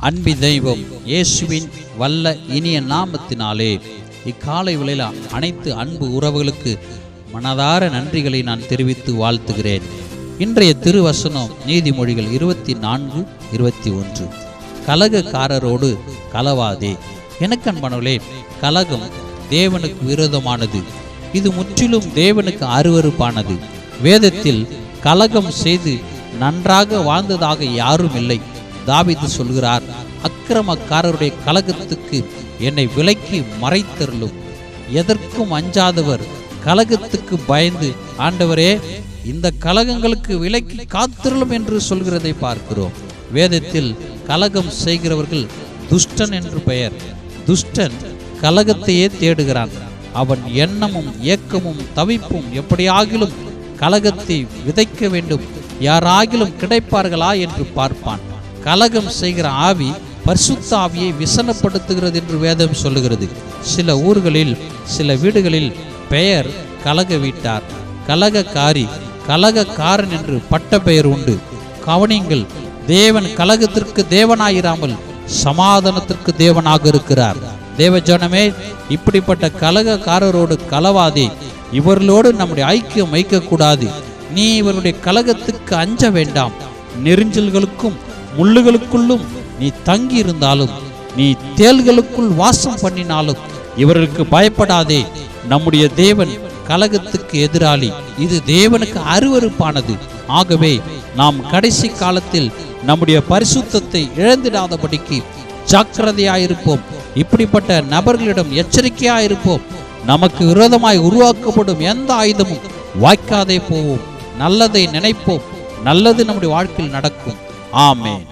அன்பி தெய்வம் இயேசுவின் வல்ல இனிய நாமத்தினாலே இக்காலை வேளையில் அனைத்து அன்பு உறவுகளுக்கு மனதார நன்றிகளை நான் தெரிவித்து வாழ்த்துகிறேன். இன்றைய திருவசனம் நீதிமொழிகள் 24:21. கலகக்காரரோடு கலவாதே. எனக்கன்பனவர்களே, கலகம் தேவனுக்கு விரோதமானது. இது முற்றிலும் தேவனுக்கு அருவருப்பானது. வேதத்தில் கலகம் செய்து நன்றாக வாழ்ந்ததாக யாரும் இல்லை. தாவீது சொல்கிறார், அக்கிரமக்காரருடைய கலகத்துக்கு என்னை விலக்கி மறைத்தருளும். எதற்கும் அஞ்சாதவர் கலகத்துக்கு பயந்து, ஆண்டவரே இந்த கலகங்களுக்கு விலக்கி காத்திருளும் என்று சொல்கிறதை பார்க்கிறோம். வேதத்தில் கலகம் செய்கிறவர்கள் துஷ்டன் என்று பெயர். துஷ்டன் கலகத்தையே தேடுகிறான். அவன் எண்ணமும் ஏக்கமும் தவிப்பும் எப்படியாகிலும் கலகத்தை விதைக்க வேண்டும், யாராகிலும் கிடைப்பார்களா என்று பார்ப்பான். கலகம் செய்கிற ஆவி பரிசுத்த ஆவியை விசனப்படுத்துகிறது என்று வேதம் சொல்லுகிறது. சில ஊர்களில் சில வீடுகளில் பெயர் கலக வீட்டார், கலகக்காரி, கலகக்காரன் என்று பட்ட பெயர் உண்டு. கவனிங்கள், தேவன் கலகத்திற்கு தேவனாயிராமல் சமாதானத்திற்கு தேவனாக இருக்கிறார். தேவஜனமே, இப்படிப்பட்ட கலகக்காரரோடு கலவாதே. இவர்களோடு நம்முடைய ஐக்கியம் வைக்கக்கூடாது. நீ இவருடைய கலகத்துக்கு அஞ்ச வேண்டாம். நெரிஞ்சல்களுக்கும் முள்ளுகளுக்குள்ளும் நீ தங்கி இருந்தாலும், நீ தேள்களுக்குள் வாசம் பண்ணினாலும் இவர்களுக்கு பயப்படாதே. நம்முடைய தேவன் கலகத்துக்கு எதிராளி. இது தேவனுக்கு அருவருப்பானது. ஆகவே நாம் கடைசி காலத்தில் நம்முடைய பரிசுத்தத்தை இழந்திடாதபடிக்கு ஜாக்கிரதையாயிருப்போம். இப்படிப்பட்ட நபர்களிடம் எச்சரிக்கையாயிருப்போம். நமக்கு விரோதமாய் உருவாக்கப்படும் எந்த ஆயுதமும் வாய்க்காதே போவோம். நல்லதை நினைப்போம். நல்லது நம்முடைய வாழ்க்கையில் நடக்கும். ஆமென்.